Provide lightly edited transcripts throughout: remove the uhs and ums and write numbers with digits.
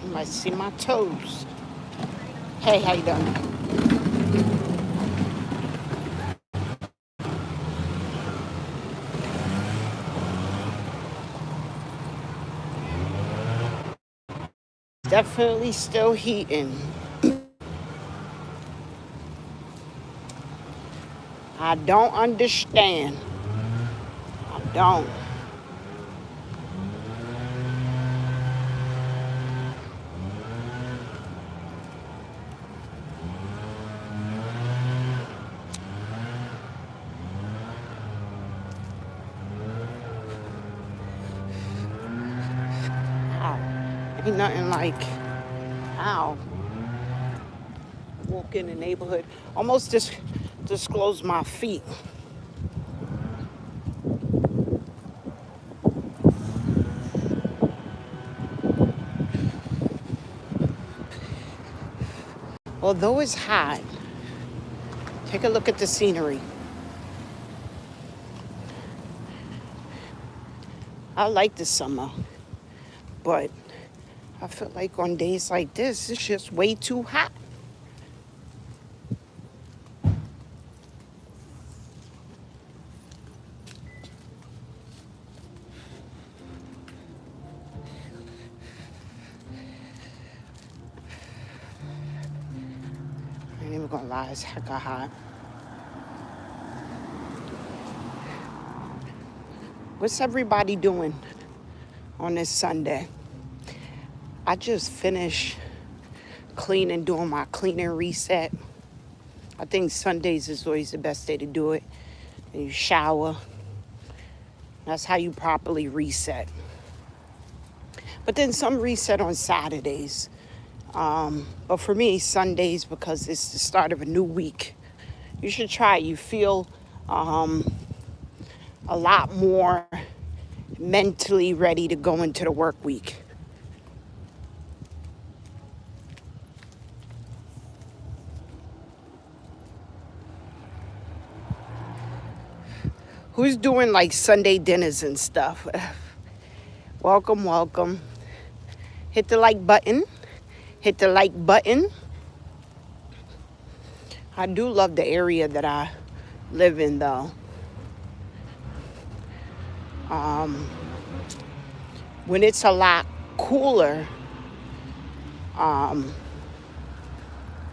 You might see my toes. Hey, how you doing? Definitely still heating. I don't understand. I don't. Ow. Ain't nothing like, ow, walk in the neighborhood. Almost just disclose my feet. Although it's hot, take a look at the scenery. I like the summer, but I feel like on days like this, it's just way too hot. I ain't even gonna lie, it's hecka hot. What's everybody doing on this Sunday? I just finished cleaning, doing my cleaning reset. I think Sundays is always the best day to do it. And you shower. That's how you properly reset. But then some reset on Saturdays. But for me, Sundays, because it's the start of a new week. You should try it. You feel a lot more mentally ready to go into the work week. Who's doing like Sunday dinners and stuff? Welcome, welcome. Hit the like button. Hit the like button. I do love the area that I live in, though. When it's a lot cooler,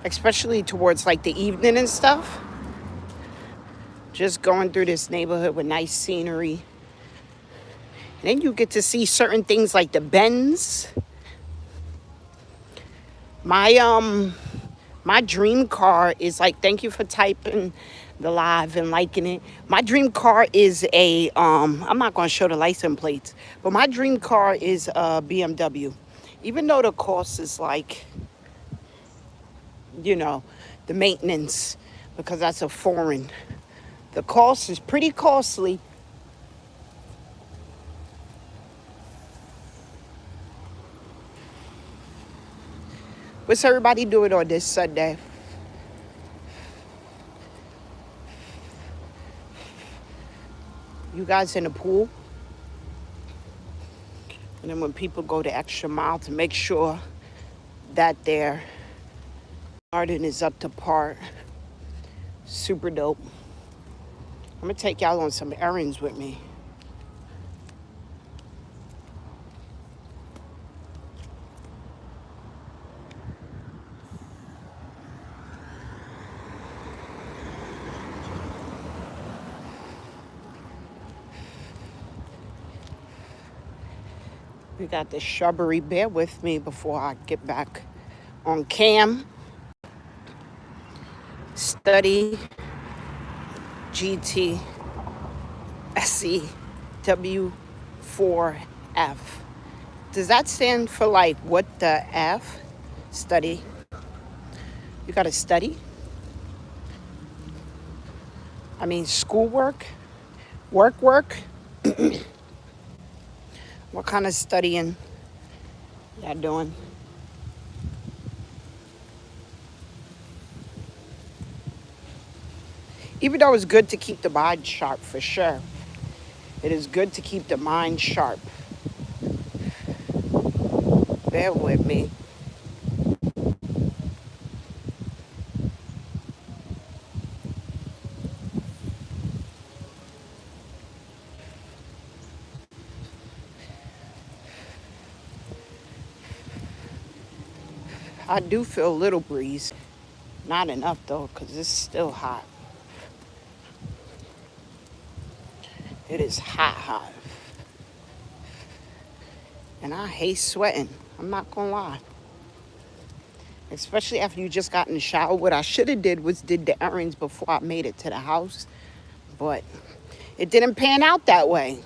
especially towards like the evening and stuff, just going through this neighborhood with nice scenery. And then you get to see certain things like the bends. My dream car is like, thank you for typing the live and liking it. My dream car is a I'm not going to show the license plates, but my dream car is a BMW. Even though the cost is like, the maintenance, because that's a foreign. The cost is pretty costly. What's everybody doing on this Sunday? You guys in the pool? And then when people go the extra mile to make sure that their garden is up to par, super dope. I'm gonna take y'all on some errands with me. We got the shrubbery. Bear with me before I get back on cam. Study GT SEW4F. Does that stand for like what the F? Study. You got to study? I mean, schoolwork? Work? What kind of studying y'all doing? Even though it's good to keep the mind sharp, for sure. It is good to keep the mind sharp. Bear with me. I do feel a little breeze. Not enough though, because it's still hot. It is hot, hot. And I hate sweating. I'm not gonna lie. Especially after you just got in the shower. What I should have did was did the errands before I made it to the house. But it didn't pan out that way.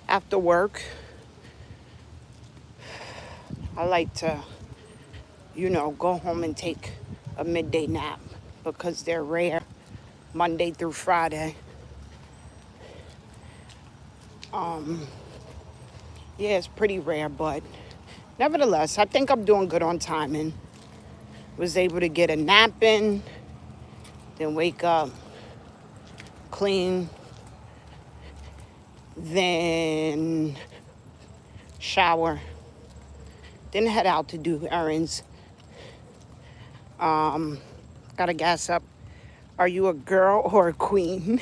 After work, I like to, go home and take a midday nap because they're rare Monday through Friday. Yeah, it's pretty rare, but nevertheless, I think I'm doing good on timing. Was able to get a nap in, then wake up, clean, then shower, then head out to do errands. Gotta gas up. Are you a girl or a queen?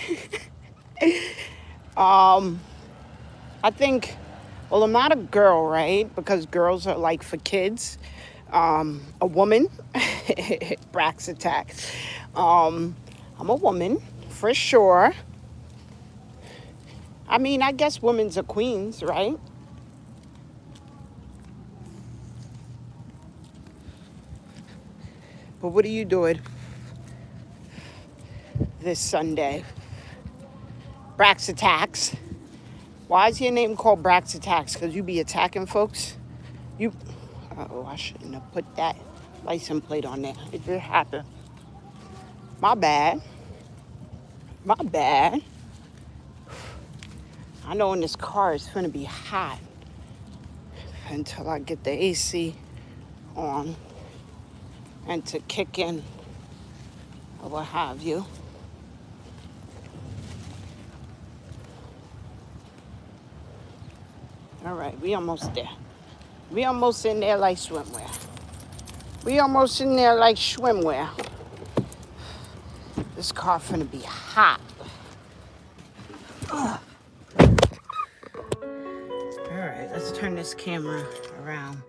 I think, well, I'm not a girl, right? Because girls are like for kids. A woman, Brax attack. I'm a woman for sure. I mean, I guess women's are queens, right? But what are you doing this Sunday? Brax attacks. Why is your name called Brax attacks? Because you be attacking folks? I shouldn't have put that license plate on there. It just happened. My bad. My bad. I know in this car it's gonna be hot until I get the AC on and to kick in or what have you. All right, we almost there. We almost in there like swimwear. We almost in there like swimwear. This car finna be hot. Ugh. All right, let's turn this camera around.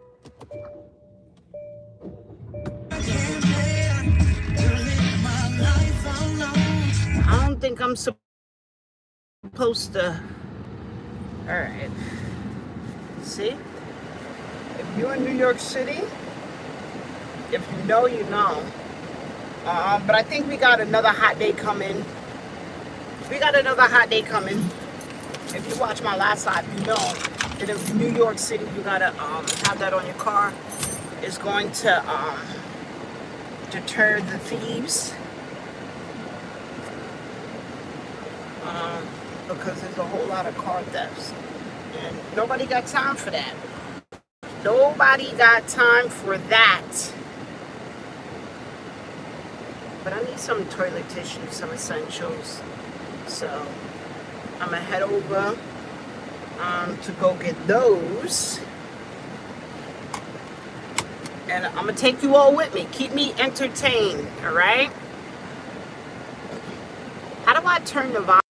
I don't think I'm supposed to. All right. See? If you're in New York City, if you know, you know. But I think we got another hot day coming. We got another hot day coming. If you watch my last live, you know that in New York City, you gotta have that on your car. It's going to deter the thieves. Because there's a whole lot of car thefts. And nobody got time for that. Nobody got time for that. But I need some toilet tissue, some essentials. So I'm gonna head over to go get those. And I'm gonna take you all with me. Keep me entertained, all right? How do I turn the volume?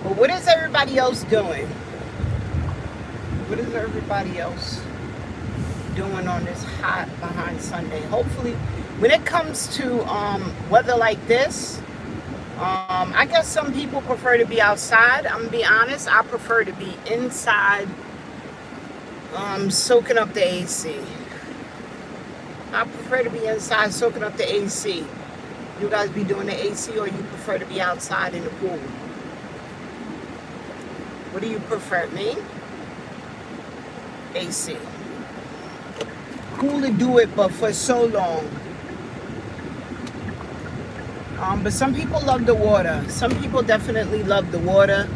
But what is everybody else doing? What is everybody else doing on this hot behind Sunday? Hopefully, when it comes to weather like this, I guess some people prefer to be outside. I'm gonna be honest, I prefer to be inside, soaking up the AC. I prefer to be inside soaking up the AC. You guys be doing the AC, or you prefer to be outside in the pool? What do you prefer? Me? AC. Cool to do it, but for so long. But some people love the water. Some people definitely love the water.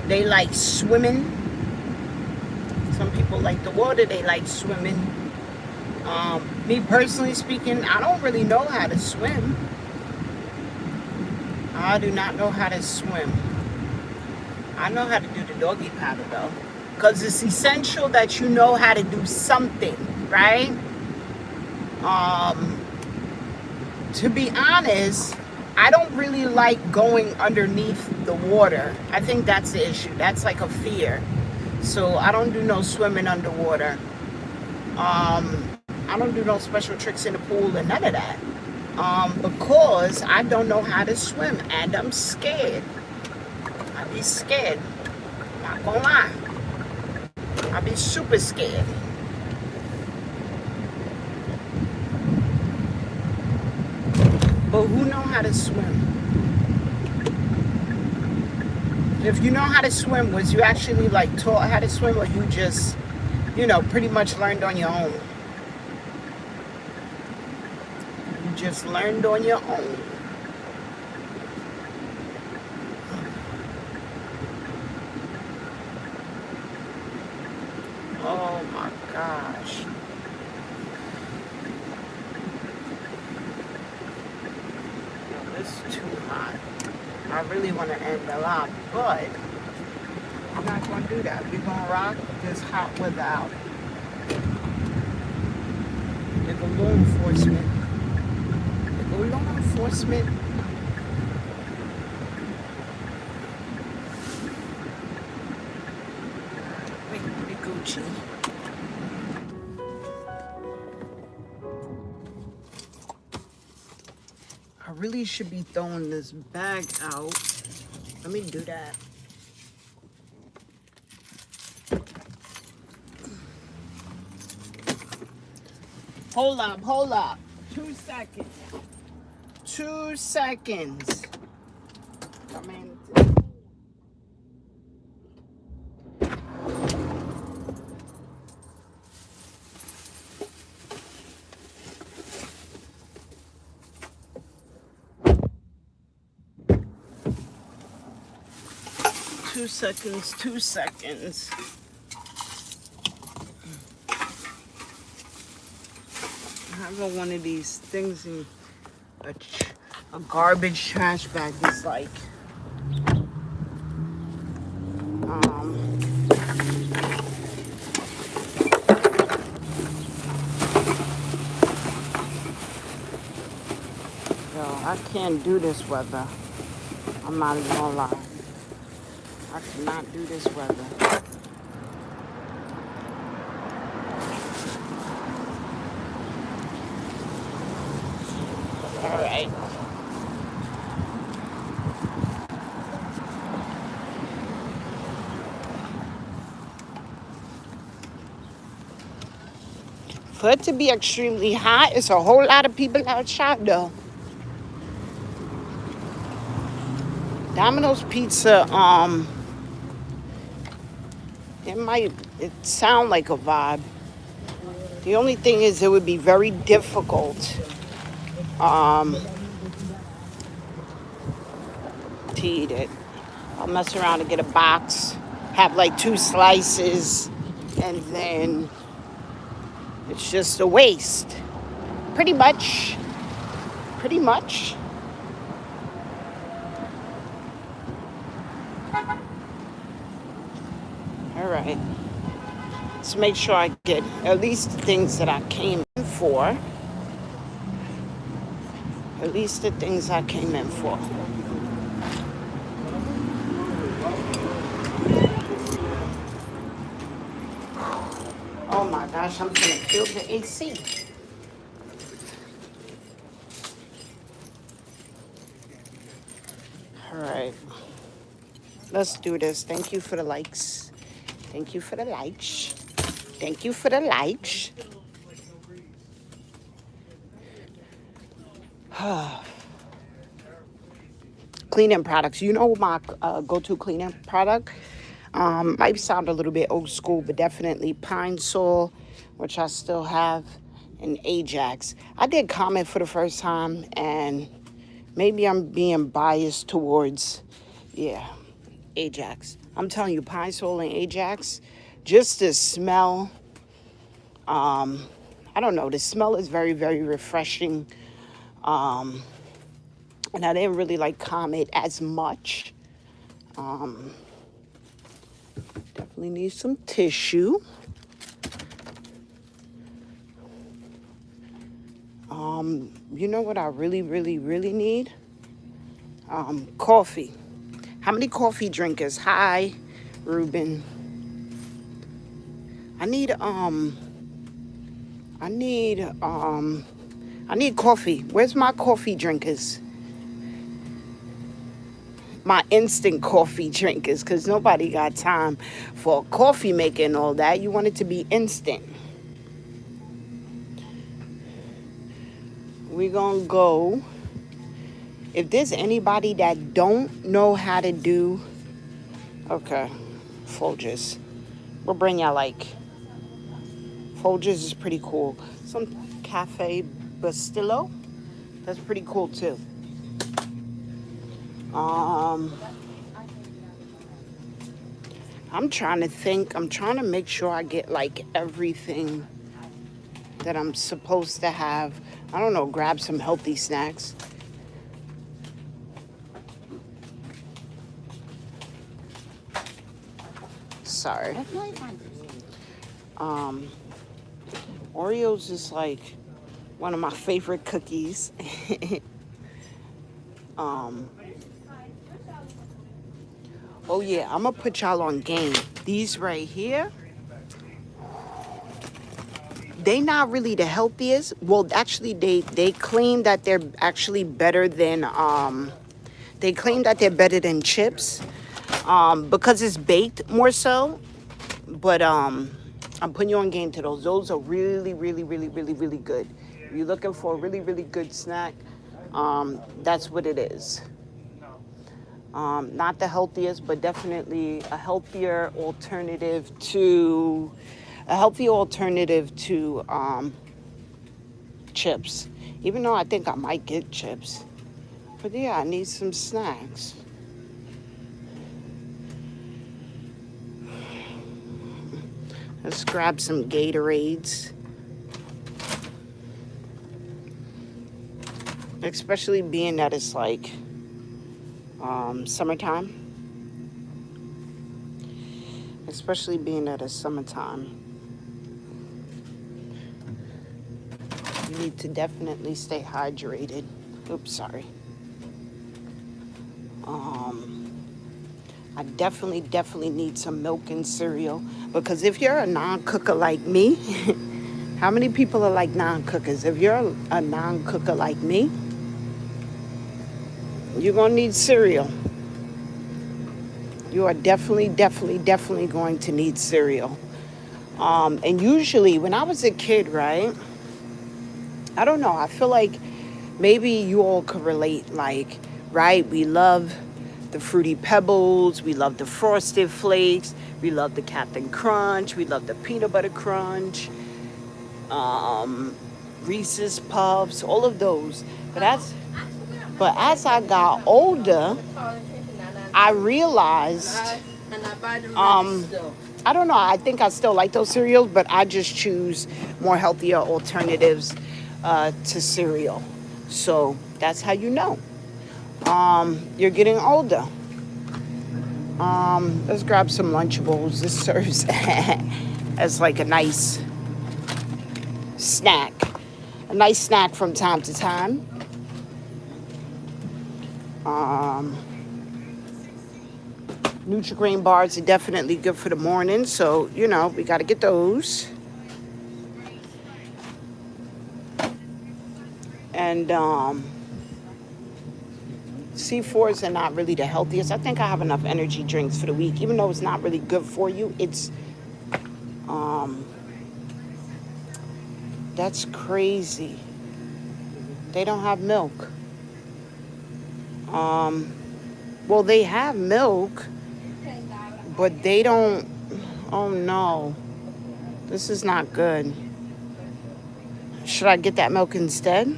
They like swimming. Some people like the water. They like swimming. Me personally speaking, I don't really know how to swim. I do not know how to swim. I know how to do the doggy paddle though. Because it's essential that you know how to do something, right? To be honest, I don't really like going underneath the water. I think that's the issue. That's like a fear. So I don't do no swimming underwater. I don't do no special tricks in the pool and none of that. Because I don't know how to swim and I'm scared. I be scared. Not gonna lie. I be super scared. But who know how to swim? If you know how to swim, was you actually like taught how to swim, or you just, pretty much learned on your own? You just learned on your own. Oh my gosh. It's too hot. I really want to end the live, but I'm not going to do that. We're going to rock this hot weather out. There go law enforcement. There go law enforcement. Wait, we Gucci. I really should be throwing this bag out. Let me do that. Hold up. 2 seconds. 2 seconds. Come in. 2 seconds. 2 seconds. I have one of these things in a garbage trash bag. It's like I can't do this weather. I'm not even gonna lie. I cannot do this weather. All right. For it to be extremely hot, it's a whole lot of people outside though. Domino's Pizza, it sound like a vibe. The only thing is it would be very difficult to eat it. I'll mess around and get a box, have like 2 slices, and then it's just a waste. Pretty much. All right. Let's make sure I get at least the things that I came in for. At least the things I came in for. Oh my gosh, I'm gonna feel the AC. All right. Let's do this. Thank you for the likes. Thank you for the likes. Thank you for the likes. Cleaning products. You know my go-to cleaning product? Might sound a little bit old school, but definitely Pine Sol, which I still have, and Ajax. I did comment for the first time, and Maybe I'm being biased towards, yeah, Ajax. I'm telling you, Pine Sol and Ajax, just the smell, I don't know, the smell is very, very refreshing. Um, and I didn't really like Comet as much. Definitely need some tissue. You know what I really, really, really need? Coffee. How many coffee drinkers? Hi, Ruben. I need I need um I need coffee. Where's my coffee drinkers? My instant coffee drinkers, because nobody got time for coffee making and all that. You want it to be instant. We're gonna go. If there's anybody that don't know how to do, okay, Folgers. We'll bring y'all like Folgers is pretty cool. Some Cafe Bastillo, that's pretty cool too. Um, I'm trying to think. I'm trying to make sure I get like everything that I'm supposed to have. I don't know. Grab some healthy snacks. Sorry. Oreos is like one of my favorite cookies. Oh yeah, I'm gonna put y'all on game. These right here, they not really the healthiest. Well, actually, they claim that they're actually better than they claim that they're better than chips, because it's baked more so. But I'm putting you on game to those. Those are really, really, really, really, really good. If you're looking for a really, really good snack, that's what it is. Not the healthiest, but definitely a healthier alternative to chips. Even though I think I might get chips, but yeah, I need some snacks. Let's grab some Gatorades, especially being that it's like summertime. Especially being that it's summertime. You need to definitely stay hydrated. Oops, sorry. I definitely need some milk and cereal, because if you're a non-cooker like me, how many people are like non-cookers? If you're a non-cooker like me, you're gonna need cereal. You are definitely going to need cereal. And usually when I was a kid, right? I don't know. I feel like maybe you all could relate. Like, right? We love the Fruity Pebbles. We love the Frosted Flakes. We love the Captain Crunch. We love the Peanut Butter Crunch. Reese's Puffs. All of those. But as I got older, I realized, I don't know, I think I still like those cereals, but I just choose more healthier alternatives to cereal. So that's how you know you're getting older. Let's grab some Lunchables. This serves as like a nice snack. A nice snack from time to time. Nutri-Grain bars are definitely good for the morning, so you know we got to get those. And C4s are not really the healthiest. I think I have enough energy drinks for the week, even though it's not really good for you. It's that's crazy. They don't have milk. Well, they have milk, but they don't. Oh no, this is not good. Should I get that milk instead?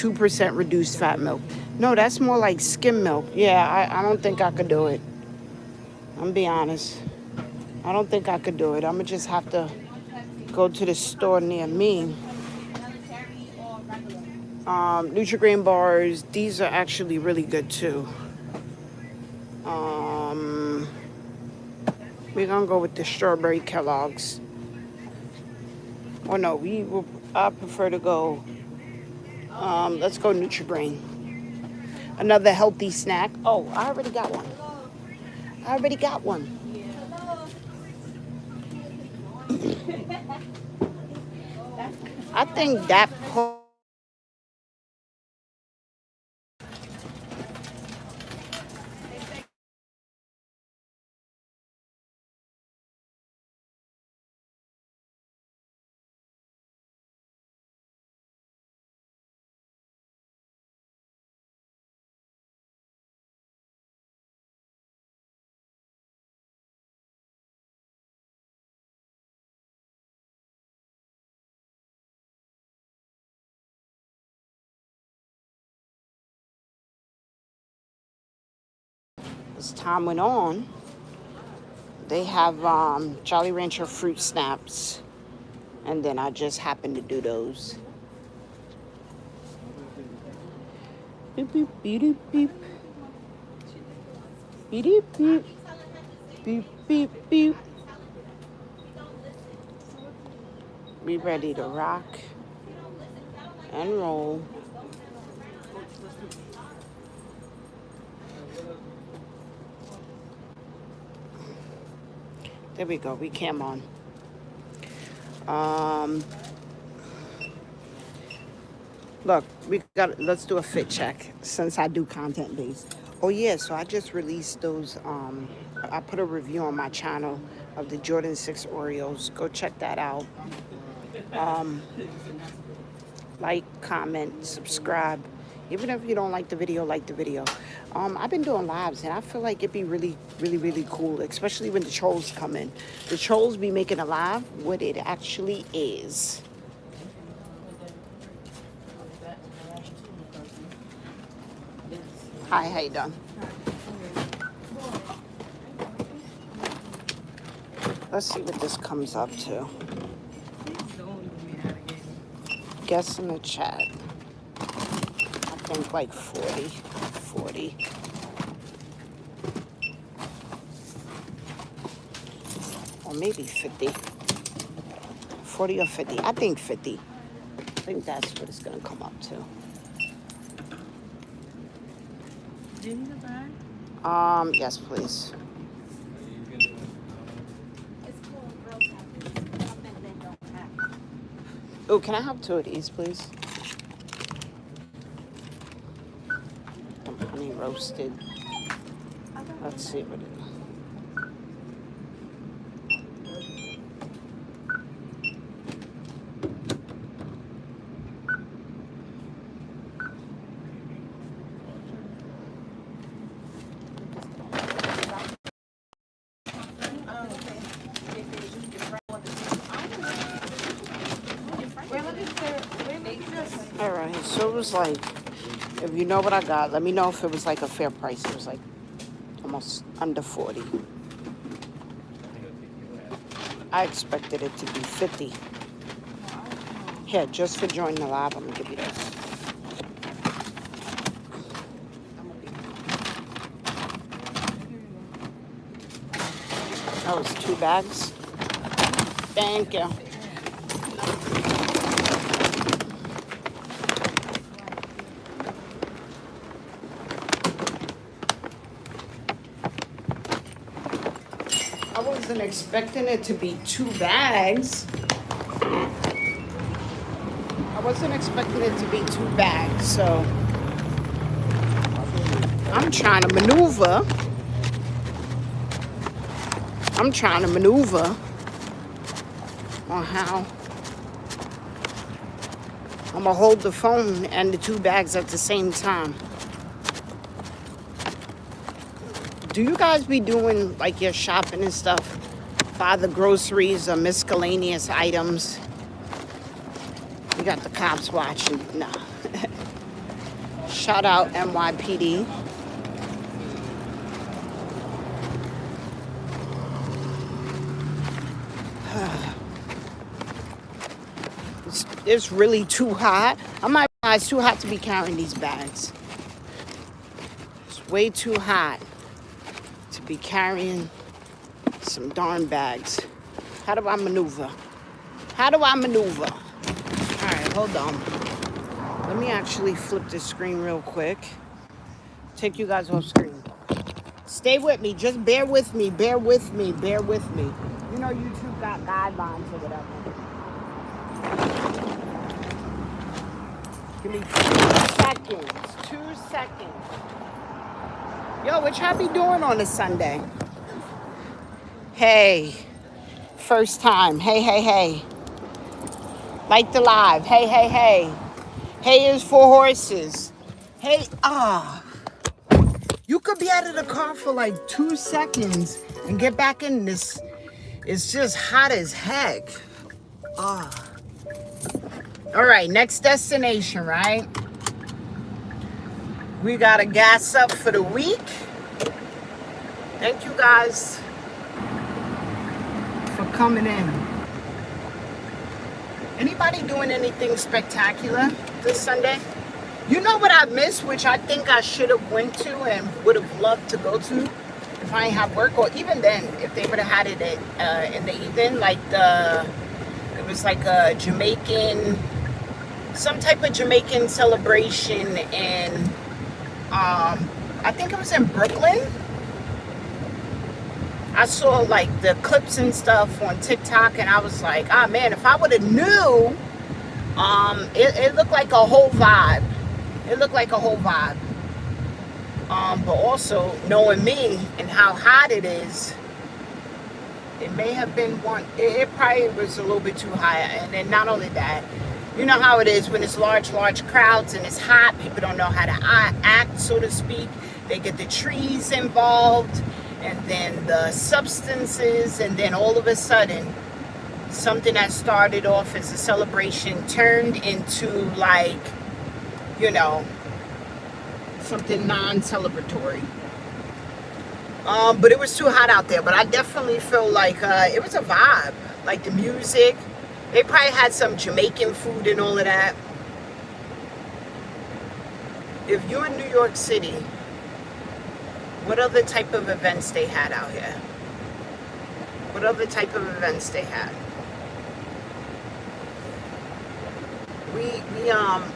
2% reduced fat milk. No, that's more like skim milk. Yeah, I don't think I could do it. I'm gonna be honest. I don't think I could do it. I'm gonna just have to go to the store near me. Nutri-Grain bars, these are actually really good too. We're gonna go with the strawberry Kellogg's. Or no, I prefer to go, let's go Nutri-Grain. Another healthy snack. Oh, I already got one. I already got one. I think that as time went on, they have Jolly Rancher fruit snaps, and then I just happened to do those. Beep beep beep beep beep beep beep beep beep beep. Be ready to rock and roll. There we go. We cam on. Look, let's do a fit check since I do content based. Oh yeah, so I just released those. I put a review on my channel of the Jordan 6 Oreos. Go check that out. Like, comment, subscribe. Even if you don't like the video, like the video. I've been doing lives, and I feel like it'd be really, really, really cool, especially when the trolls come in. The trolls be making a live what it actually is. Hi, how you doing? Let's see what this comes up to. Guess in the chat. I think like 40. Or maybe 50. 40 or 50. I think 50. I think that's what it's going to come up to. Do you need a bag? Yes, please. Oh, can I have 2 of these, please? Honey roasted. Let's see what it is. Alright, so it was like, if you know what I got, let me know if it was like a fair price. It was like almost under 40. I expected it to be 50. Here, just for joining the live, I'm gonna give you this. That was 2 bags. Thank you. I wasn't expecting it to be 2 bags. I wasn't expecting it to be 2 bags, so I'm trying to maneuver. On how I'm gonna hold the phone and the 2 bags at the same time. Do you guys be doing like your shopping and stuff? Buy the groceries or miscellaneous items? We got the cops watching. No. Shout out NYPD. It's really too hot. I might realize it's too hot to be carrying these bags. It's way too hot to be carrying some darn bags. How do I maneuver? How do I maneuver? All right, hold on. Let me actually flip this screen real quick. Take you guys off screen. Stay with me. Just bear with me. Bear with me. Bear with me. You know YouTube got guidelines or whatever. Give me 2 seconds. 2 seconds. Yo, what y'all be doing on a Sunday? Hey. First time. Hey, hey, hey. Like the live. Hey, hey, hey. Hey is for horses. Hey, you could be out of the car for like 2 seconds and get back in this. It's just hot as heck. All right, next destination, right? We got to gas up for the week. Thank you guys for coming in. Anybody doing anything spectacular this Sunday? You know what I missed, which I think I should have went to and would have loved to go to if I didn't have work, or even then, if they would have had it in the evening, like it was like a Jamaican, some type of Jamaican celebration in, I think it was in Brooklyn. I saw like the clips and stuff on TikTok, and I was like, ah, man, if I would have knew, it looked like a whole vibe. It looked like a whole vibe. But also, knowing me and how hot it is, it may have been one, it probably was a little bit too high. And then not only that, you know how it is when it's large crowds and it's hot, people don't know how to act, so to speak. They get the trees involved, and then the substances, and then all of a sudden, something that started off as a celebration turned into like, you know, something non-celebratory. But it was too hot out there. But I definitely feel like it was a vibe. Like the music. They probably had some Jamaican food and all of that. If you're in New York City, what other type of events they had out here? What other type of events they had?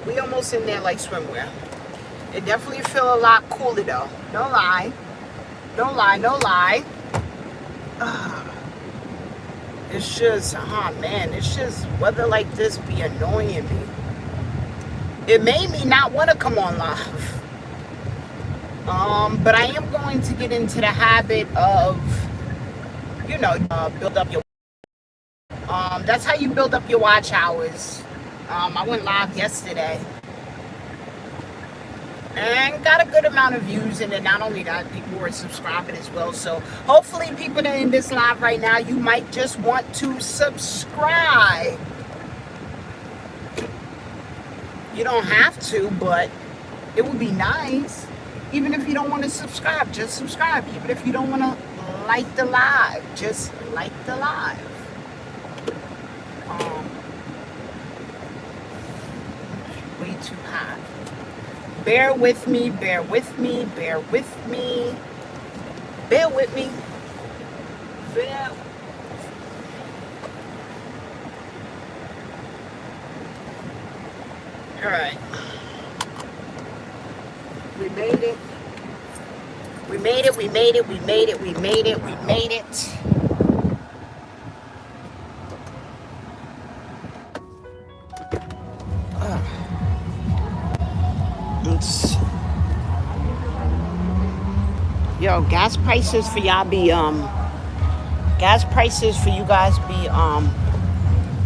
We almost in there like swimwear. It definitely feel a lot cooler though. No lie. No lie, no lie. It's just, man, it's just weather like this be annoying me. It made me not want to come on live. But I am going to get into the habit of, you know, build up your, that's how you build up your watch hours. I went live yesterday and got a good amount of views, and then not only that, people were subscribing as well. So hopefully people that are in this live right now, you might just want to subscribe. You don't have to, but it would be nice. Even if you don't want to subscribe, just subscribe. Even if you don't want to like the live, just like the live. Way too hot. Bear with me, bear with me, bear with me. Bear with me. Bear. All right. We made it. We made it, we made it, we made it, we made it, we made it. Yo, gas prices for y'all be gas prices for you guys be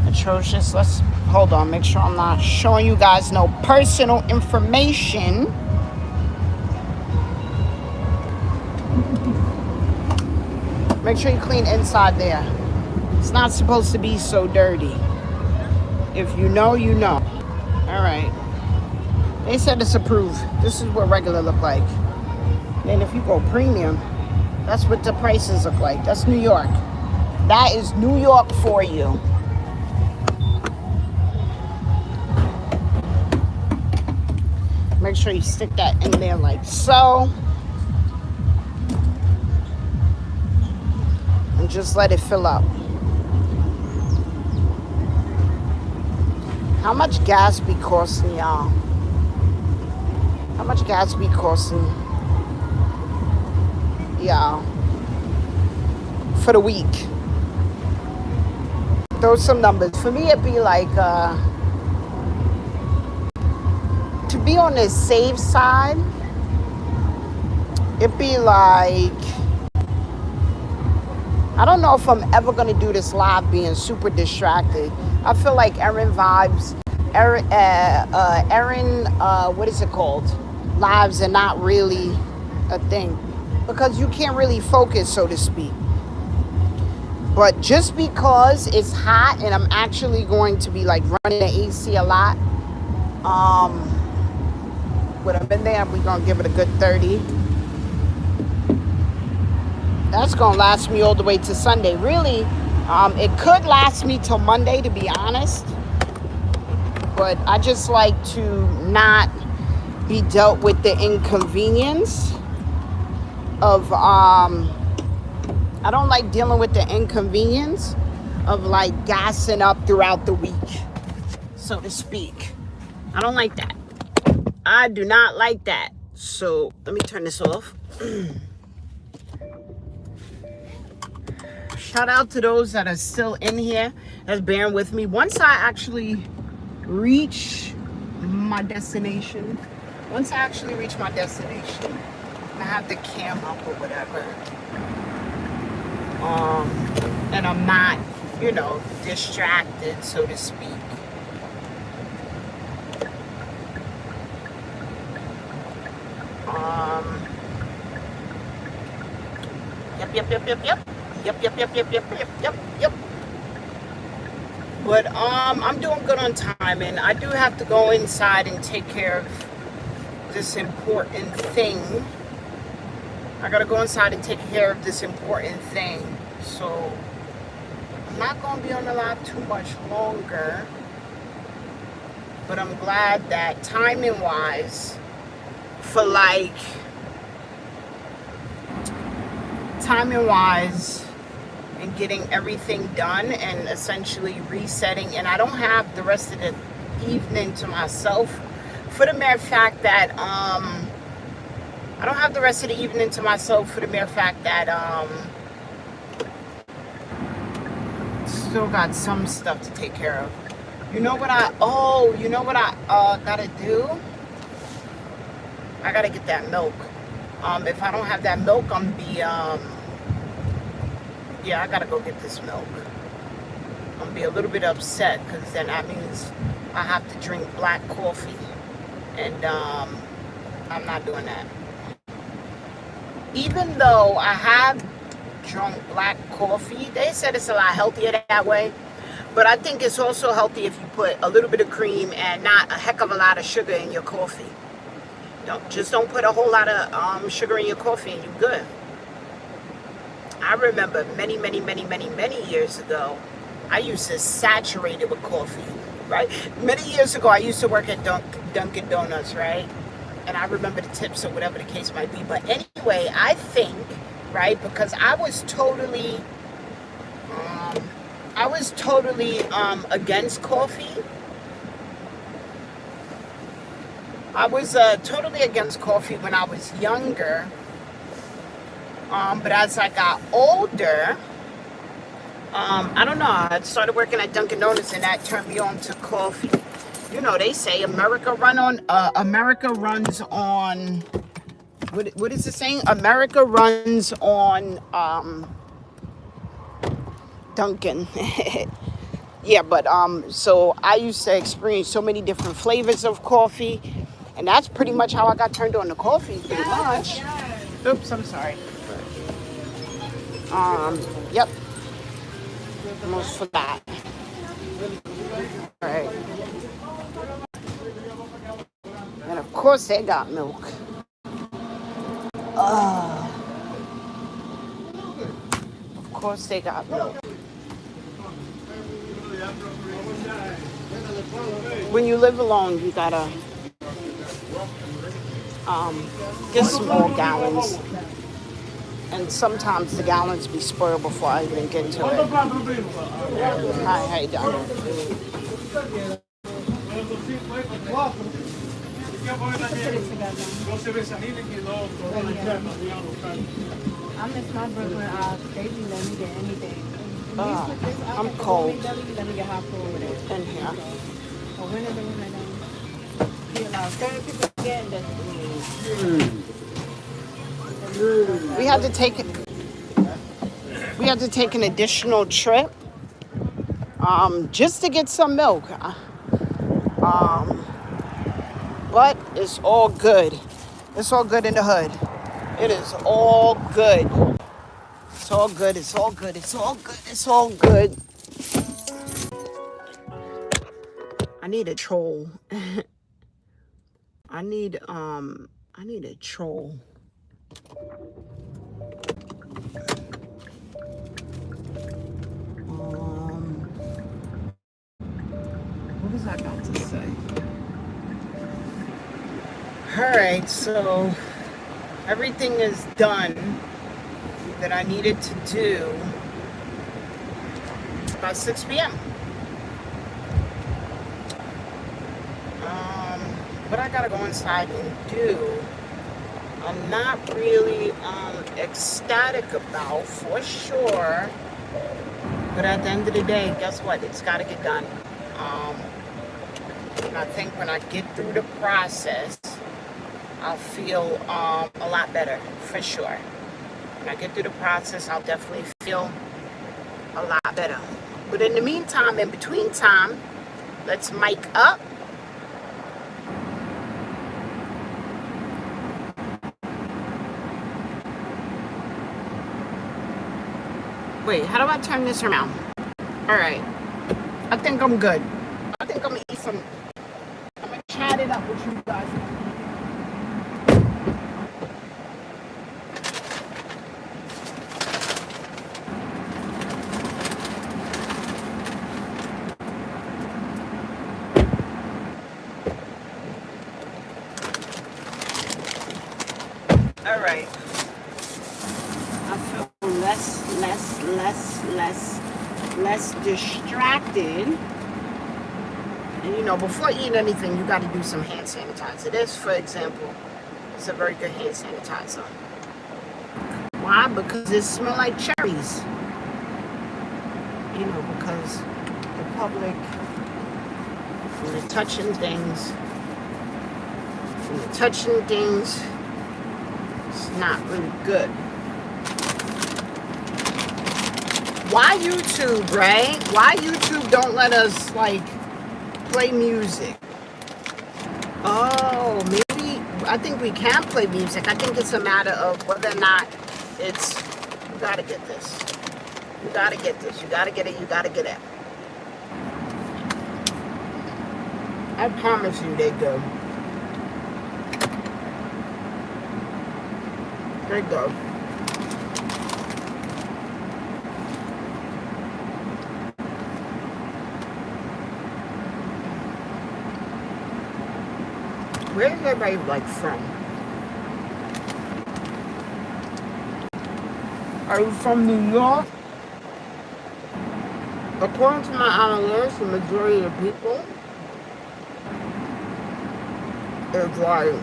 atrocious. Let's hold on, make sure I'm not showing you guys no personal information. Make sure you clean inside there. It's not supposed to be so dirty. If you know, you know. All right. They said it's approved. This is what regular look like. And if you go premium, that's what the prices look like. That's New York. That is New York for you. Make sure you stick that in there like so. And just let it fill up. How much gas be costing y'all? How much gas be costing y'all for the week? Throw some numbers. For me, it'd be like, to be on the safe side, it'd be like, I don't know if I'm ever going to do this live being super distracted. I feel like Errand vibes, what is it called? Lives are not really a thing because you can't really focus, so to speak. But just because it's hot and I'm actually going to be like running the AC a lot, when I'm in there, we're going to give it a good 30. That's going to last me all the way to Sunday. Really, it could last me till Monday, to be honest. But I just like to not be dealt with the inconvenience of, I don't like dealing with the inconvenience of like gassing up throughout the week, so to speak. I don't like that. I do not like that. So let me turn this off. Shout out to those that are still in here, that's bearing with me. Once I actually reach my destination, I have the cam up or whatever, and I'm not, distracted, so to speak. Yep. But I'm doing good on time, and I do have to go inside and take care of this important thing. I gotta go inside and take care of this important thing. So I'm not gonna be on the live too much longer. But I'm glad that timing wise, and getting everything done and essentially resetting, and I don't have the rest of the evening to myself, for the mere fact that still got some stuff to take care of. You know what I gotta do? I gotta get that milk. If I don't have that milk, I gotta go get this milk. I'm gonna be a little bit upset because then that means I have to drink black coffee, and I'm not doing that. Even though I have drunk black coffee, they said it's a lot healthier that way, but I think it's also healthy if you put a little bit of cream and not a heck of a lot of sugar in your coffee. Don't put a whole lot of sugar in your coffee and you're good. I remember many years ago, I used to saturate it with coffee, right? Many years ago, I used to work at Dunkin' Donuts, right? And I remember the tips or whatever the case might be. But anyway, I think, right, because I was totally against coffee. I was totally against coffee when I was younger. But as I got older, I don't know, I started working at Dunkin' Donuts, and that turned me on to coffee. You know, they say America runs on, what is it saying? America runs on Dunkin'. Yeah, but so I used to experience so many different flavors of coffee, and that's pretty much how I got turned on to coffee, pretty much. Oops, I'm sorry. Yep. Almost forgot. All right. Gotta course they got milk. Of course they got milk. When you live alone, you gotta get small gallons. And sometimes the gallons be spoiled before I even get to it. Hi, how you doing? I miss my Brooklyn. They be letting me get anything. I'm cold Let me get hot food with it. in here. But when is it when they be allowed certain people again that We had to take it. We had to take an additional trip just to get some milk. But it's all good. It's all good in the hood. It is all good. It's all good. It's all good. It's all good. It's all good. I need a troll. I need a troll. What was I about to say? Alright, so everything is done that I needed to do by 6 p.m. What I gotta go inside and do, I'm not really ecstatic about, for sure. But at the end of the day, guess what? It's gotta get done. And I think when I get through the process, I'll feel a lot better, for sure. When I get through the process, I'll definitely feel a lot better. But in the meantime, in between time, let's mic up. Wait, how do I turn this around? All right. I think I'm good. I think I'm gonna eat some. I'm gonna chat it up with you guys. All right. I feel less distracted. And you know, before eating anything, you got to do some hand sanitizer. This, for example, is a very good hand sanitizer. Why? Because it smells like cherries. You know, because the public, when they're touching things, it's not really good. Why YouTube, right? Why YouTube don't let us, like, play music? Oh, maybe, I think we can play music. I think it's a matter of whether or not it's, you gotta get this. You gotta get this. You gotta get it. You gotta get it. I promise you they go. They go. Where's everybody like from? Are you from New York? According to my analysts, the majority of people is like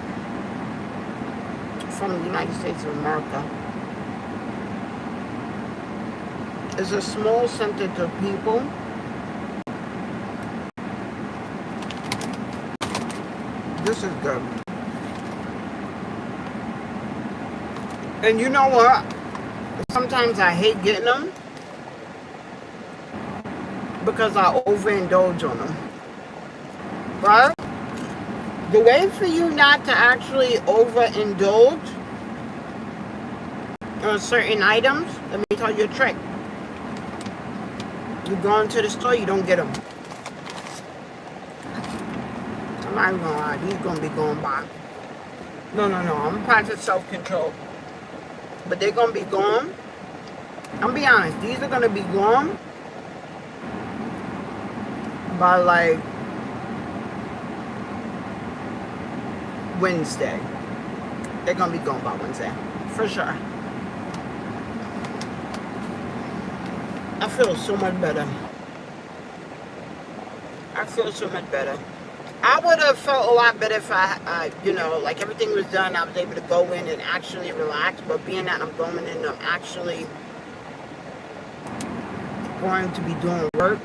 from the United States of America. It's a small percentage of people this is good. And you know what? Sometimes I hate getting them because I overindulge on them. But the way for you not to actually overindulge on certain items, let me tell you a trick. You go into the store, you don't get them. I'm not even gonna lie, these gonna be going by. No, no, no. I'm practicing self-control. But they're going to be gone. I'm be honest. These are going to be gone by like Wednesday. They're going to be gone by Wednesday. For sure. I feel so much better. I feel so much better. I would have felt a lot better if you know, like everything was done. I was able to go in and actually relax. But being that I'm going in, I'm actually going to be doing work.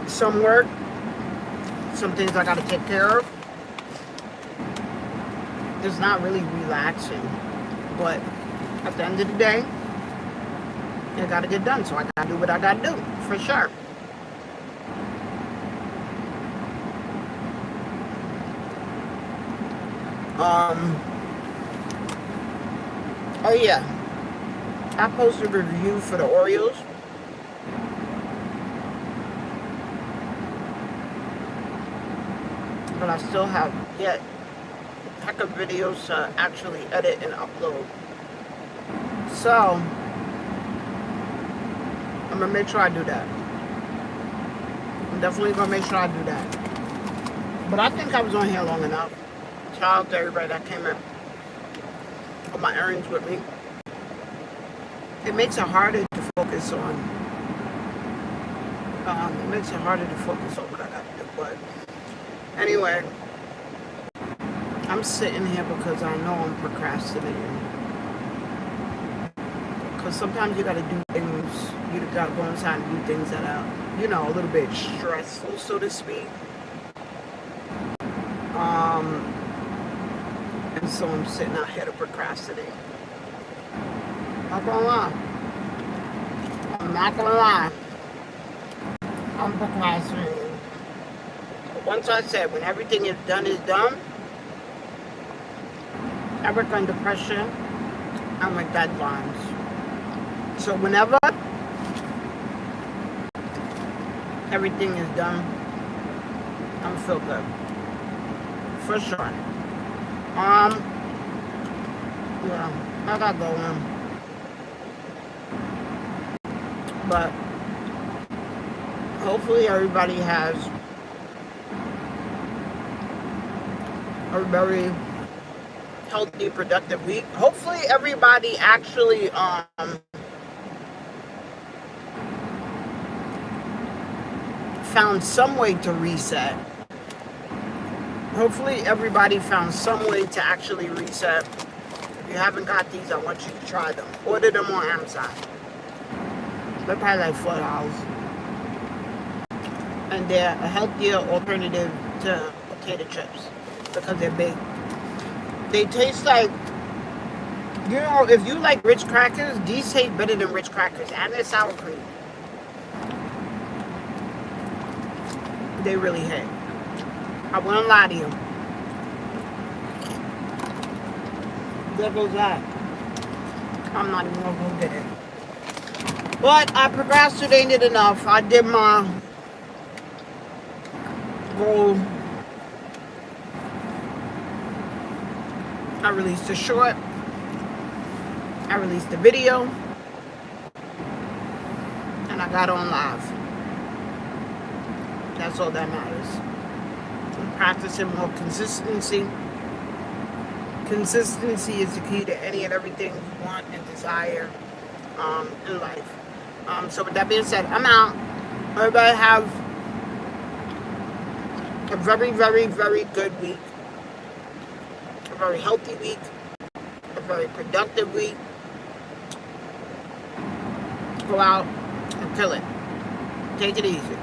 Some work. Some things I got to take care of. It's not really relaxing. But at the end of the day, it got to get done. So I got to do what I got to do. For sure. Oh yeah, I posted a review for the Oreos. But I still have yet a heck of videos to actually edit and upload. So, I'm gonna make sure I do that. I'm definitely gonna make sure I do that. But I think I was on here long enough. Shout out to everybody that came in on my errands with me. It makes it harder to focus on. It makes it harder to focus on what I got to do. But anyway, I'm sitting here because I know I'm procrastinating. Because sometimes you got to do things. You got to go inside and do things that are, you know, a little bit stressful, so to speak. And so I'm sitting out here to procrastinate. Not gonna lie. I'm not gonna lie. I'm procrastinating. But once I said, when everything is done, I work under pressure. I'm with deadlines. So whenever everything is done, I'm feel good. For sure. Yeah, I got going. But hopefully everybody has a very healthy, productive week. Hopefully everybody actually found some way to reset. Hopefully everybody found some way to actually reset. If you haven't got these, I want you to try them. Order them on Amazon. They're probably like $4. And they're a healthier alternative to potato chips because they're big. They taste like, you know, if you like Ritz crackers, these taste better than Ritz crackers. And they're sour cream. They really hit. I wouldn't lie to you. There goes that. I'm not even gonna go get it. But I procrastinated enough. I did my goal. I released a short. I released a video. And I got on live. That's all that matters. I'm practicing more consistency. Consistency is the key to any and everything you want and desire in life. So with that being said, I'm out. Everybody have a very, very, very good week. A very healthy week. A very productive week. Go out and kill it. Take it easy.